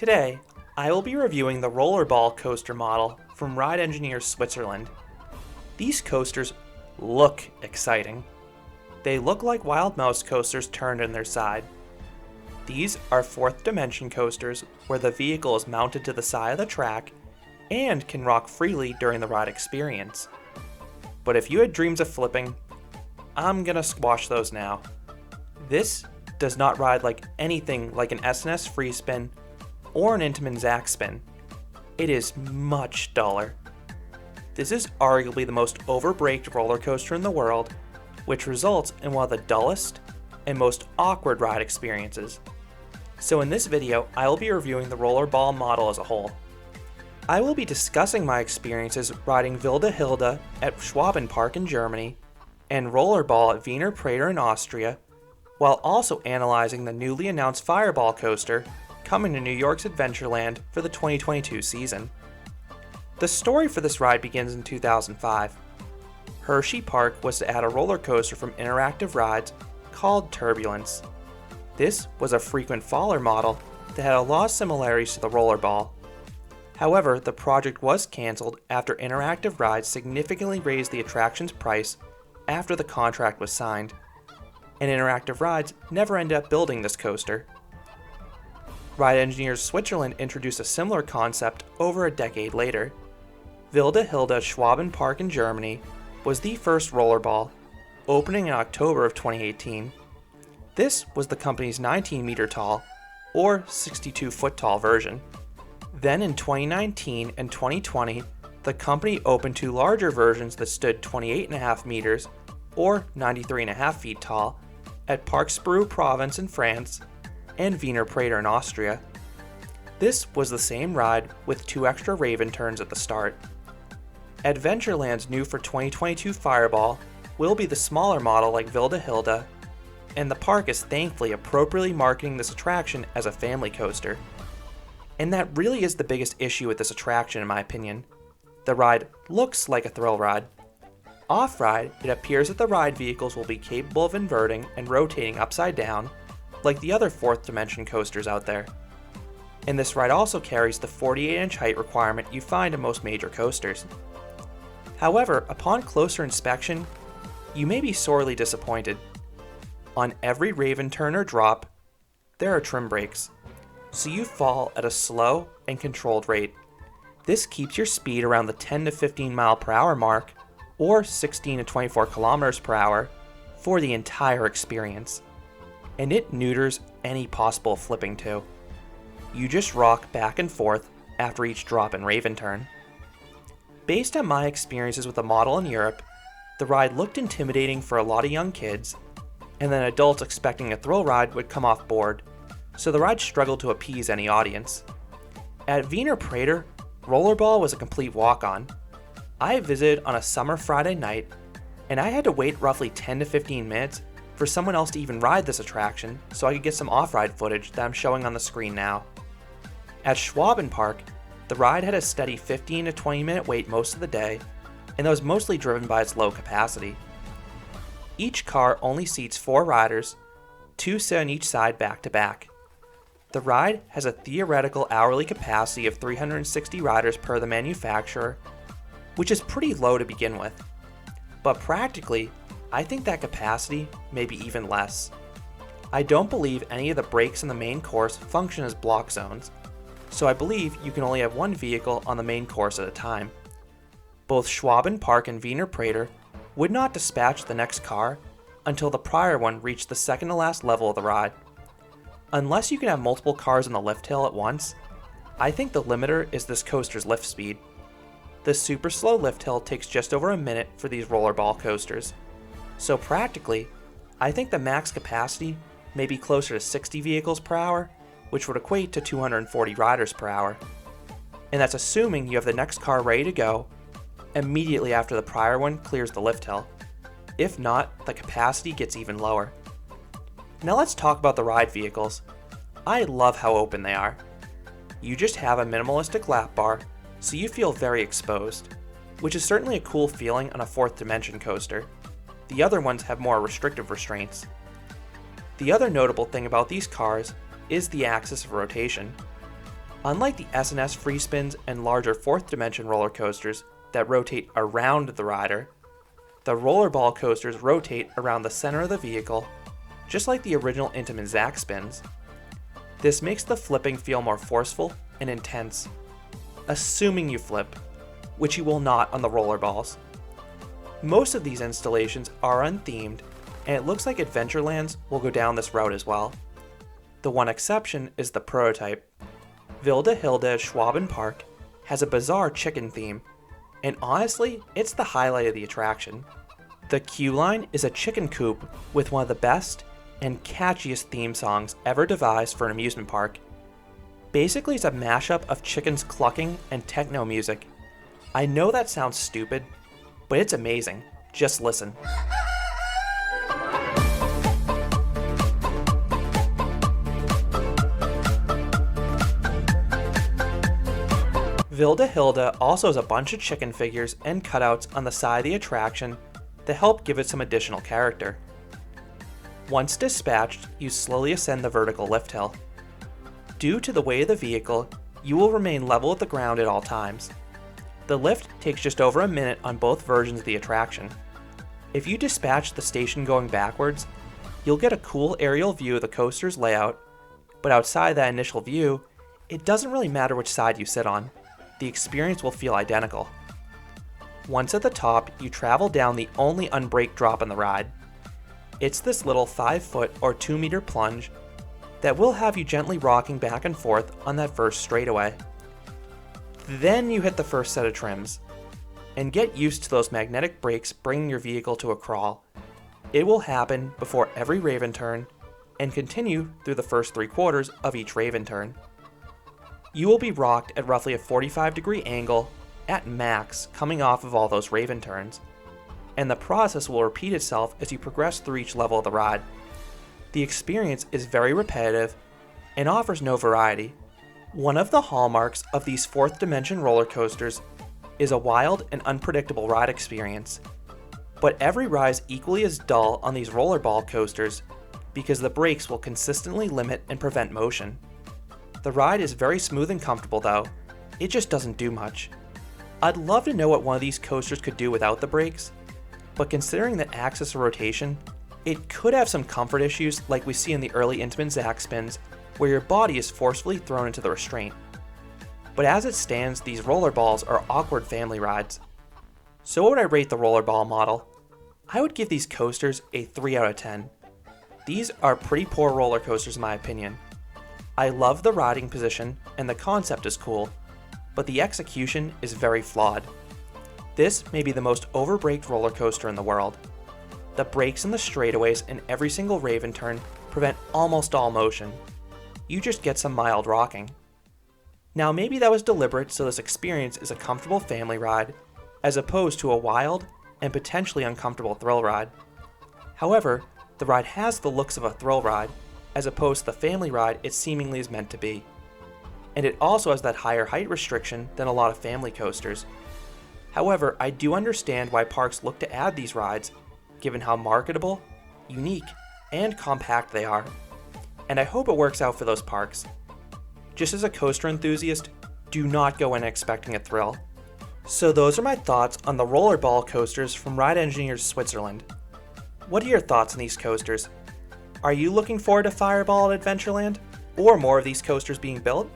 Today, I will be reviewing the rollerball coaster model from Ride Engineers Switzerland. These coasters look exciting. They look like Wild Mouse coasters turned on their side. These are fourth dimension coasters where the vehicle is mounted to the side of the track and can rock freely during the ride experience. But if you had dreams of flipping, I'm gonna squash those now. This does not ride like anything like an S&S free spin or an Intamin Zack spin. It is much duller. This is arguably the most overbraked roller coaster in the world, which results in one of the dullest and most awkward ride experiences. So in this video, I will be reviewing the rollerball model as a whole. I will be discussing my experiences riding Wilde Hilde at Schwaben Park in Germany and rollerball at Wiener Prater in Austria, while also analyzing the newly announced Fireball coaster coming to New York's Adventureland for the 2022 season. The story for this ride begins in 2005. Hersheypark was to add a roller coaster from Interactive Rides called Turbulence. This was a frequent faller model that had a lot of similarities to the rollerball. However, the project was cancelled after Interactive Rides significantly raised the attraction's price after the contract was signed, and Interactive Rides never ended up building this coaster. Ride Engineers Switzerland introduced a similar concept over a decade later. Wilde Hilde at Schwaben Park in Germany was the first rollerball, opening in October of 2018. This was the company's 19-meter tall, or 62-foot tall version. Then in 2019 and 2020, the company opened two larger versions that stood 28.5 meters, or 93.5 feet tall, at Parc Sprou Province in France and Wiener Prater in Austria. This was the same ride with two extra Raven turns at the start. Adventureland's new for 2022 Fireball will be the smaller model like Wilde Hilde, and the park is thankfully appropriately marketing this attraction as a family coaster. And that really is the biggest issue with this attraction in my opinion. The ride looks like a thrill ride. Off-ride, it appears that the ride vehicles will be capable of inverting and rotating upside down, like the other fourth dimension coasters out there. And this ride also carries the 48-inch height requirement you find in most major coasters. However, upon closer inspection, you may be sorely disappointed. On every Raven turn or drop, there are trim brakes, so you fall at a slow and controlled rate. This keeps your speed around the 10 to 15 mile per hour mark, or 16 to 24 kilometers per hour, for the entire experience. And it neuters any possible flipping too. You just rock back and forth after each drop and Raven turn. Based on my experiences with the model in Europe, the ride looked intimidating for a lot of young kids, and then adults expecting a thrill ride would come off board, so the ride struggled to appease any audience. At Wiener Prater, rollerball was a complete walk-on. I visited on a summer Friday night, and I had to wait roughly 10 to 15 minutes for someone else to even ride this attraction so I could get some off-ride footage that I'm showing on the screen now. At Schwaben Park, the ride had a steady 15 to 20 minute wait most of the day, and that was mostly driven by its low capacity. Each car only seats 4 riders, 2 sit on each side back to back. The ride has a theoretical hourly capacity of 360 riders per the manufacturer, which is pretty low to begin with. But practically, I think that capacity may be even less. I don't believe any of the brakes in the main course function as block zones, so I believe you can only have one vehicle on the main course at a time. Both Schwaben Park and Wiener Prater would not dispatch the next car until the prior one reached the second to last level of the ride. Unless you can have multiple cars on the lift hill at once, I think the limiter is this coaster's lift speed. The super slow lift hill takes just over a minute for these rollerball coasters, so practically, I think the max capacity may be closer to 60 vehicles per hour, which would equate to 240 riders per hour. And that's assuming you have the next car ready to go immediately after the prior one clears the lift hill. If not, the capacity gets even lower. Now let's talk about the ride vehicles. I love how open they are. You just have a minimalistic lap bar, so you feel very exposed, which is certainly a cool feeling on a fourth dimension coaster. The other ones have more restrictive restraints. The other notable thing about these cars is the axis of rotation. Unlike the S&S free spins and larger 4th dimension roller coasters that rotate around the rider, the rollerball coasters rotate around the center of the vehicle, just like the original Intamin Zack spins. This makes the flipping feel more forceful and intense, assuming you flip, which you will not on the rollerballs. Most of these installations are unthemed, and it looks like Adventurelands will go down this route as well. The one exception is the prototype. Wilde Hilde at Schwaben Park has a bizarre chicken theme, and honestly, it's the highlight of the attraction. The queue line is a chicken coop with one of the best and catchiest theme songs ever devised for an amusement park. Basically, it's a mashup of chickens clucking and techno music. I know that sounds stupid, but it's amazing. Just listen. Wilde Hilde also has a bunch of chicken figures and cutouts on the side of the attraction to help give it some additional character. Once dispatched, you slowly ascend the vertical lift hill. Due to the weight of the vehicle, you will remain level with the ground at all times. The lift takes just over a minute on both versions of the attraction. If you dispatch the station going backwards, you'll get a cool aerial view of the coaster's layout, but outside that initial view, it doesn't really matter which side you sit on. The experience will feel identical. Once at the top, you travel down the only unbraked drop in the ride. It's this little 5-foot or 2-meter plunge that will have you gently rocking back and forth on that first straightaway. Then you hit the first set of trims, and get used to those magnetic brakes bringing your vehicle to a crawl. It will happen before every Raven turn, and continue through the first 3/4 of each Raven turn. You will be rocked at roughly a 45-degree angle at max coming off of all those Raven turns, and the process will repeat itself as you progress through each level of the ride. The experience is very repetitive and offers no variety. One of the hallmarks of these 4th dimension roller coasters is a wild and unpredictable ride experience, but every ride is equally as dull on these rollerball coasters because the brakes will consistently limit and prevent motion. The ride is very smooth and comfortable though, it just doesn't do much. I'd love to know what one of these coasters could do without the brakes, but considering the axis of rotation, it could have some comfort issues like we see in the early Intamin Zack spins, where your body is forcefully thrown into the restraint. But as it stands, these rollerballs are awkward family rides. So what would I rate the rollerball model? I would give these coasters a 3 out of 10. These are pretty poor roller coasters in my opinion. I love the riding position and the concept is cool, but the execution is very flawed. This may be the most overbraked roller coaster in the world. The brakes in the straightaways in every single Raven turn prevent almost all motion. You just get some mild rocking. Now maybe that was deliberate so this experience is a comfortable family ride, as opposed to a wild and potentially uncomfortable thrill ride. However, the ride has the looks of a thrill ride, as opposed to the family ride it seemingly is meant to be. And it also has that higher height restriction than a lot of family coasters. However, I do understand why parks look to add these rides, given how marketable, unique, and compact they are. And I hope it works out for those parks. Just as a coaster enthusiast, do not go in expecting a thrill. So those are my thoughts on the rollerball coasters from Ride Engineers Switzerland. What are your thoughts on these coasters? Are you looking forward to Fireball at Adventureland, or more of these coasters being built?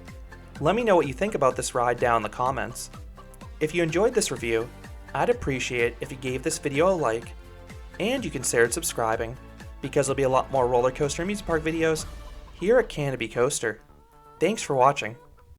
Let me know what you think about this ride down in the comments. If you enjoyed this review, I'd appreciate it if you gave this video a like, and you considered subscribing, because there'll be a lot more roller coaster and amusement park videos here at Canopy Coaster. Thanks for watching.